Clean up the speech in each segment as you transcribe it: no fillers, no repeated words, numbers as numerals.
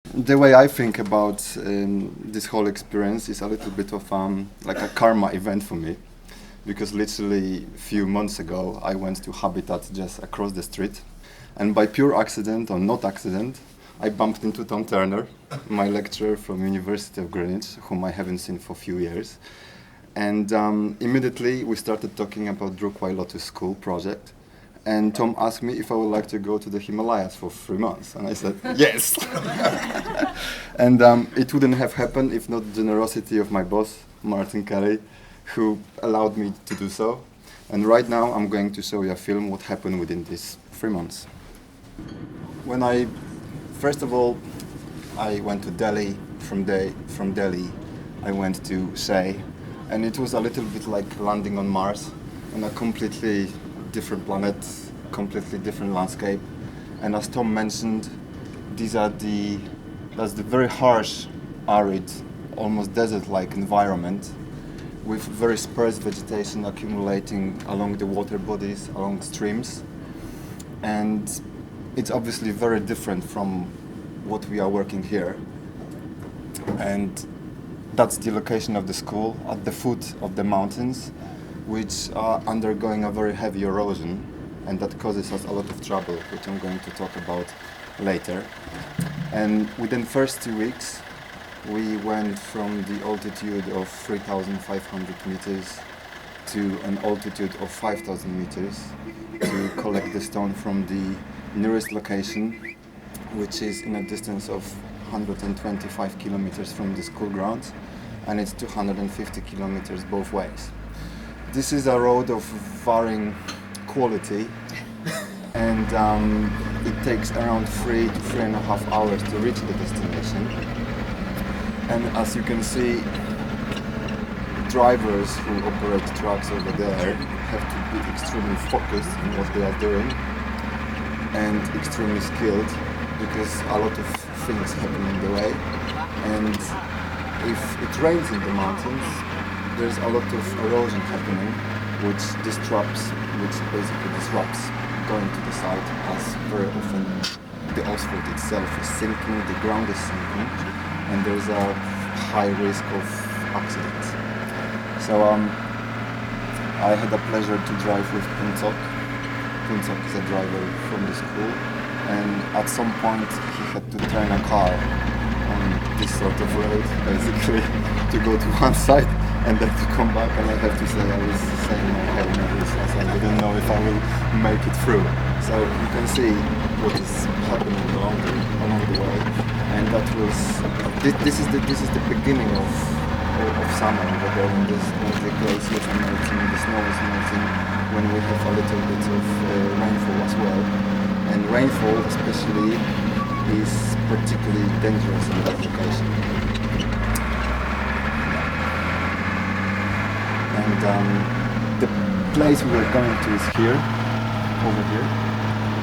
The way I think about this whole experience is a little bit of like a karma event for me, because literally a few months ago I went to Habitat just across the street, and by pure accident or not accident, I bumped into Tom Turner, my lecturer from University of Greenwich, whom I haven't seen for a few years. And immediately we started talking about Drukgyal Lotus School project. And Tom asked me if I would like to go to the Himalayas for 3 months. And I said, yes! And it wouldn't have happened if not the generosity of my boss, Martin Kelly, who allowed me to do so. And right now I'm going to show you a film what happened within these 3 months. First of all, I went to Delhi. From Delhi, I went to Shea. And it was a little bit like landing on Mars, on a completely different planet, completely different landscape. And as Tom mentioned, that's the very harsh, arid, almost desert-like environment with very sparse vegetation accumulating along the water bodies, along streams. And it's obviously very different from what we are working here. And that's the location of the school at the foot of the mountains, which are undergoing a very heavy erosion, and that causes us a lot of trouble, which I'm going to talk about later. And within the first 2 weeks, we went from the altitude of 3,500 meters to an altitude of 5,000 meters to collect the stone from the nearest location, which is in a distance of 125 kilometers from the school grounds, and it's 250 kilometers both ways. This is a road of varying quality, and it takes around 3 to 3.5 hours to reach the destination. And as you can see, drivers who operate trucks over there have to be extremely focused on what they are doing and extremely skilled, because a lot of things happen in the way. And if it rains in the mountains, there's a lot of erosion happening, which basically disrupts going to the site, as very often the asphalt itself is sinking, the ground is sinking, and there's a high risk of accidents. So I had the pleasure to drive with Puntok. Puntok is a driver from the school, and at some point he had to turn a car on this sort of road, basically, to go to one side and then to come back. And I have to say, I was saying my head nervous, as I didn't know if I will make it through. So you can see what is happening along the way, and that was this is the beginning of summer over there, when the glaciers are melting, the snow is melting, when we have a little bit of rainfall as well. And rainfall especially is particularly dangerous in that location. And the place we are going to is here, over here.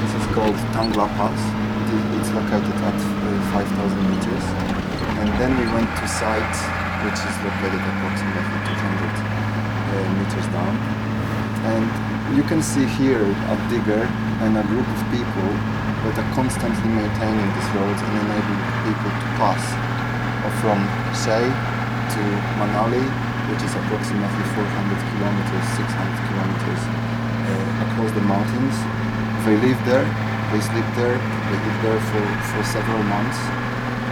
This is called Taglang La Pass. It's located at 5,000 meters. And then we went to site, which is located approximately 200 meters down. And you can see here a digger and a group of people that are constantly maintaining these roads and enabling people to pass from Shea to Manali, which is approximately 400 kilometers, 600 kilometers across the mountains. They live there, they sleep there, they live there for several months,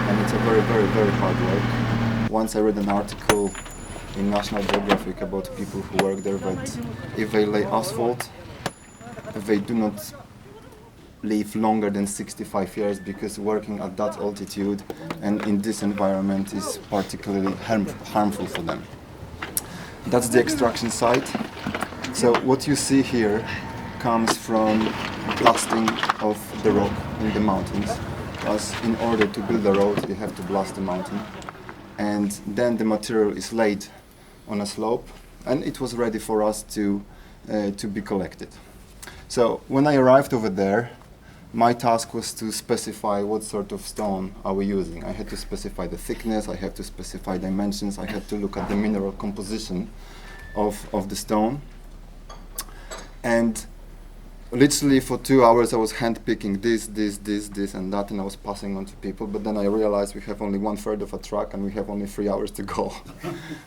and it's a very, very, very hard work. Once I read an article in National Geographic about people who work there, that if they lay asphalt, they do not live longer than 65 years, because working at that altitude and in this environment is particularly harmful for them. That's the extraction site. So what you see here comes from blasting of the rock in the mountains, as in order to build a road you have to blast the mountain, and then the material is laid on a slope, and it was ready for us to be collected. So when I arrived over there, my task was to specify what sort of stone are we using. I had to specify the thickness, I had to specify dimensions, I had to look at the mineral composition of the stone. And literally for 2 hours I was handpicking this, and that, and I was passing on to people. But then I realized we have only 1/3 of a truck and we have only 3 hours to go.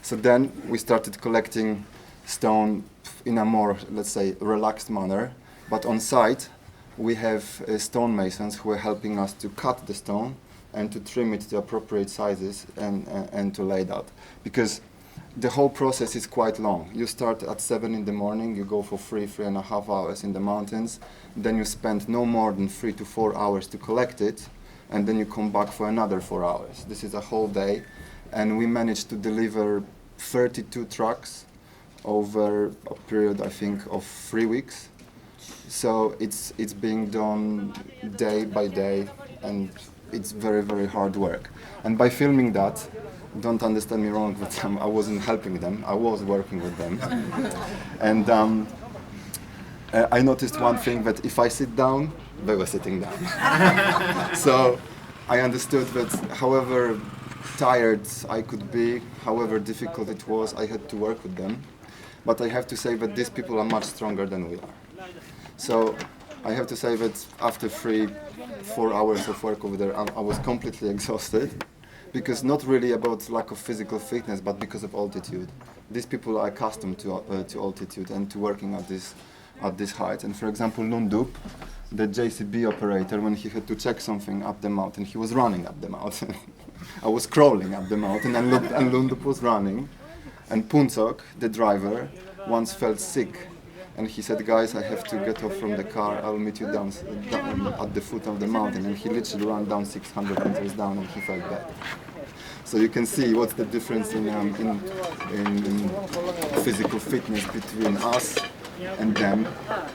So then we started collecting stone in a more, let's say, relaxed manner. But on site, we have stonemasons who are helping us to cut the stone and to trim it to appropriate sizes and to lay that. Because the whole process is quite long. You start at 7 in the morning, you go for 3.5 hours in the mountains, then you spend no more than 3 to 4 hours to collect it, and then you come back for another 4 hours. This is a whole day, and we managed to deliver 32 trucks over a period, I think, of 3 weeks. So it's being done day by day, and it's very, very hard work. And by filming that, don't understand me wrong, but I wasn't helping them. I was working with them. And I noticed one thing, that if I sit down, they were sitting down. So I understood that however tired I could be, however difficult it was, I had to work with them. But I have to say that these people are much stronger than we are. So I have to say that after 3-4 hours of work over there, I was completely exhausted. Because not really about lack of physical fitness, but because of altitude. These people are accustomed to altitude and to working at this height. And for example, Lundup, the JCB operator, when he had to check something up the mountain, he was running up the mountain. I was crawling up the mountain, and Lundup was running. And Puncok, the driver, once felt sick. And he said, guys, I have to get off from the car, I'll meet you down at the foot of the mountain. And he literally ran down 600 meters down, and he felt bad. So you can see what's the difference in physical fitness between us and them.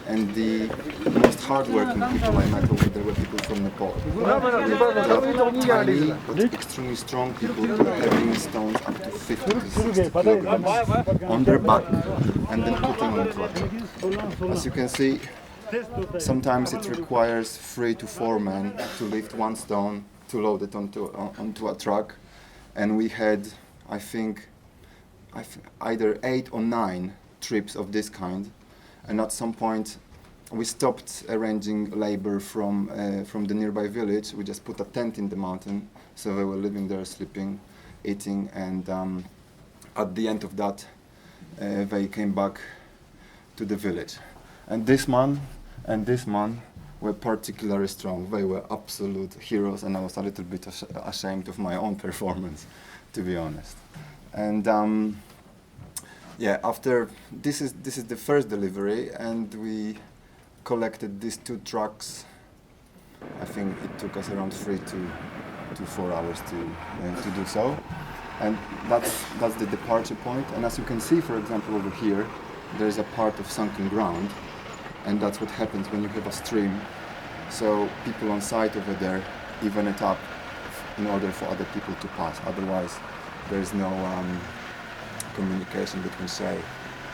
And the most hardworking people I met over there were people from Nepal. They are tiny but extremely strong people who are having stones up to 50 to 60 kilograms on their back and then putting onto a truck. As you can see, sometimes it requires 3 to 4 men to lift one stone to load it onto a truck. And we had, I think, either 8 or 9 trips of this kind. And at some point, we stopped arranging labor from the nearby village. We just put a tent in the mountain, so they were living there, sleeping, eating, and at the end of that, they came back to the village. And this man and this man were particularly strong. They were absolute heroes, and I was a little bit ashamed of my own performance, to be honest. And yeah, after this is the first delivery, and we collected these 2 trucks. I think it took us around 3 to 4 hours to do so, and that's the departure point. And as you can see, for example, over here, there is a part of sunken ground, and that's what happens when you have a stream. So people on site over there even it up in order for other people to pass. Otherwise, there is no communication between Shay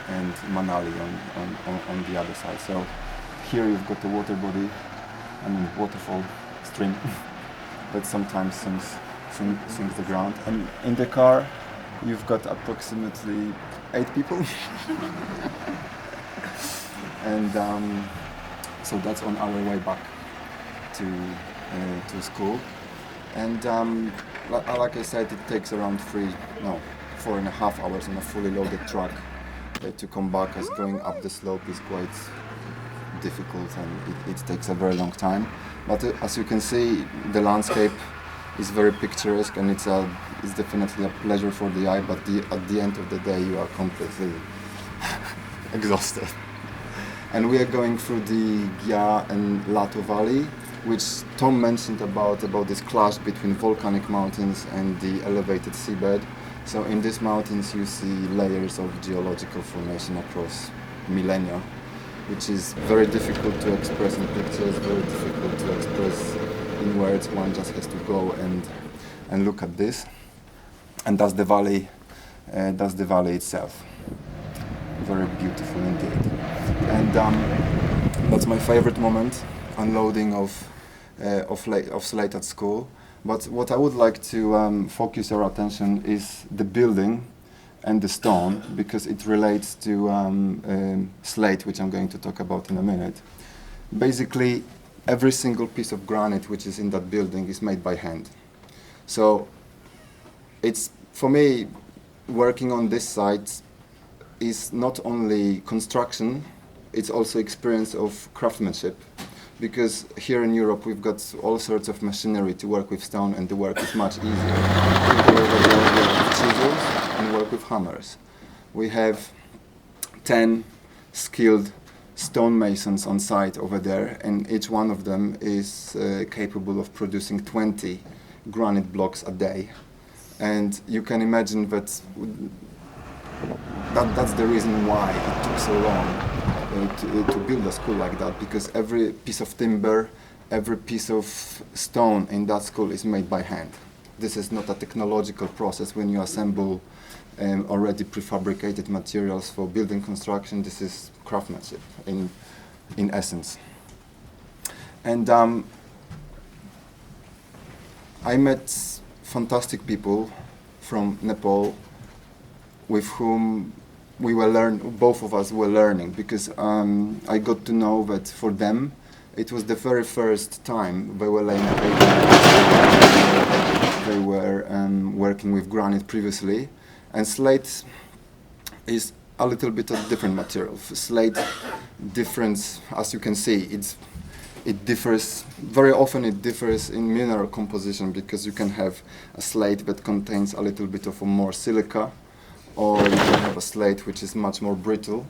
and Manali on the other side. So here you've got the water body, I mean waterfall, stream, that sometimes sinks the ground. And in the car, you've got approximately 8 people. And so that's on our way back to school. And like I said, it takes around 4.5 hours on a fully loaded truck to come back, as going up the slope is quite difficult and it takes a very long time. But as you can see, the landscape is very picturesque, and it's definitely a pleasure for the eye, but at the end of the day you are completely exhausted. And we are going through the Gya and Lato Valley, which Tom mentioned about this clash between volcanic mountains and the elevated seabed. So in these mountains you see layers of geological formation across millennia, which is very difficult to express in pictures, very difficult to express in words. One just has to go and look at this. And that's the valley itself. Very beautiful indeed. And that's my favorite moment, unloading of slate at school. But what I would like to focus our attention is the building and the stone, because it relates to slate, which I'm going to talk about in a minute. Basically, every single piece of granite which is in that building is made by hand. So it's, for me, working on this site is not only construction, it's also experience of craftsmanship. Because here in Europe we've got all sorts of machinery to work with stone, and the work is much easier. People over there work with chisels and work with hammers. We have 10 skilled stonemasons on site over there, and each one of them is capable of producing 20 granite blocks a day. And you can imagine that's the reason why it took so long to build a school like that, because every piece of timber, every piece of stone in that school is made by hand. This is not a technological process when you assemble already prefabricated materials for building construction. This is craftsmanship in essence. And I met fantastic people from Nepal with whom we were both of us were learning, because I got to know that for them it was the very first time they were laying paving. They were working with granite previously, and slate is a little bit of different material. Slate difference, as you can see, it differs very often. It differs in mineral composition, because you can have a slate that contains a little bit of a more silica, or you can have a slate which is much more brittle,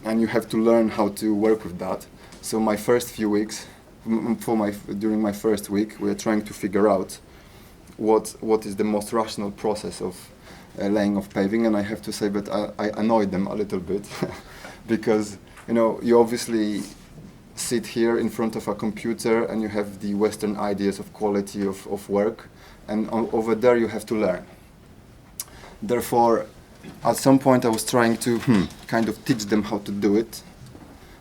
and you have to learn how to work with that. So my first few weeks, during my first week, we are trying to figure out what is the most rational process of laying of paving, and I have to say that I annoyed them a little bit because you obviously sit here in front of a computer and you have the Western ideas of quality of work, and over there you have to learn. Therefore, at some point I was trying to kind of teach them how to do it,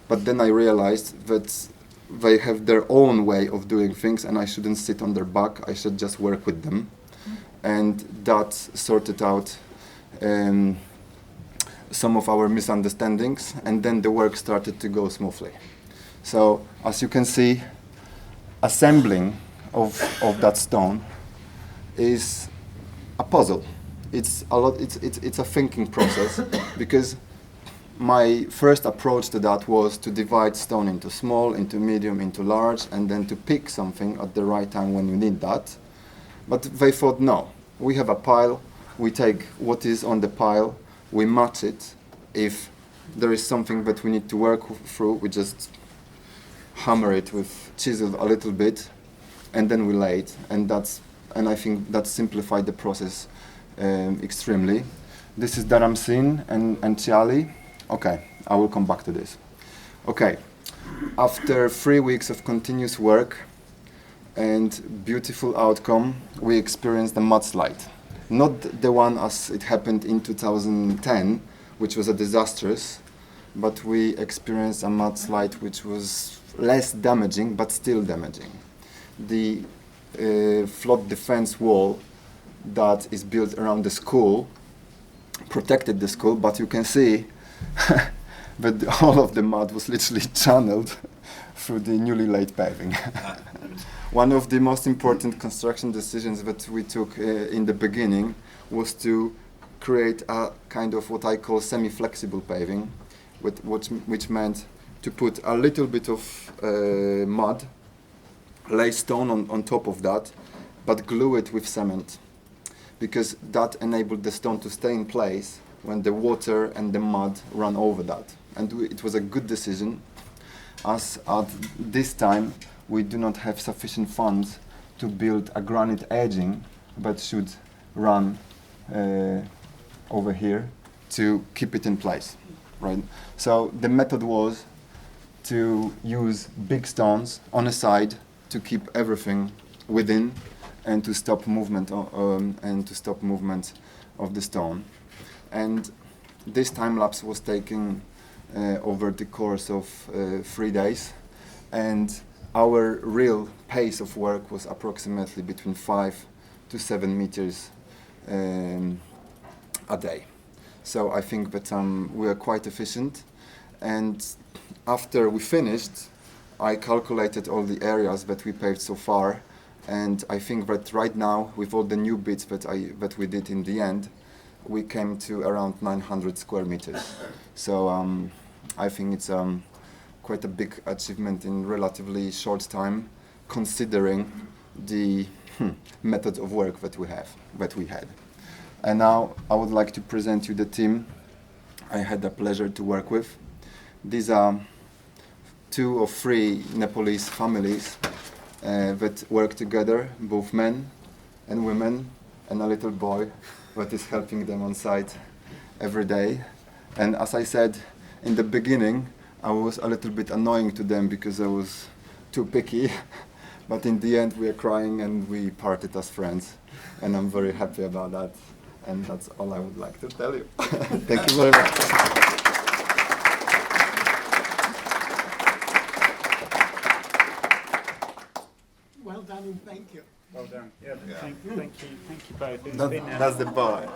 but then I realized that they have their own way of doing things and I shouldn't sit on their back, I should just work with them. And that sorted out some of our misunderstandings, and then the work started to go smoothly. So, as you can see, assembling of that stone is a puzzle. It's a thinking process, because my first approach to that was to divide stone into small, into medium, into large, and then to pick something at the right time when you need that. But they thought, no, we have a pile, we take what is on the pile, we match it. If there is something that we need to work through, we just hammer it with chisel a little bit, and then we lay it. And I think that simplified the process extremely. This is Dharamseen and Chiali. Okay, I will come back to this. Okay, after 3 weeks of continuous work and beautiful outcome, we experienced a mudslide. Not the one as it happened in 2010, which was a disastrous, but we experienced a mudslide which was less damaging, but still damaging. The flood defense wall that is built around the school protected the school, but you can see that all of the mud was literally channeled through the newly laid paving. One of the most important construction decisions that we took in the beginning was to create a kind of what I call semi-flexible paving, which meant to put a little bit of mud, lay stone on top of that, but glue it with cement, because that enabled the stone to stay in place when the water and the mud ran over that. And it was a good decision, as at this time we do not have sufficient funds to build a granite edging that should run over here to keep it in place, right? So the method was to use big stones on a side to keep everything within, and to stop movement of the stone. And this time lapse was taken over the course of 3 days, and our real pace of work was approximately between 5 to 7 meters a day. So I think that we are quite efficient. And after we finished, I calculated all the areas that we paved so far, and I think that right now, with all the new bits that we did in the end, we came to around 900 square meters. So I think it's quite a big achievement in relatively short time, considering the method of work that we had. And now I would like to present you the team I had the pleasure to work with. These are 2 or 3 Nepalese families that work together, both men and women, and a little boy that is helping them on site every day. And as I said in the beginning, I was a little bit annoying to them because I was too picky. But in the end, we are crying and we parted as friends. And I'm very happy about that. And that's all I would like to tell you. Thank you very much. Well done and thank you. Well done. Yeah. Thank you both. That's the boy.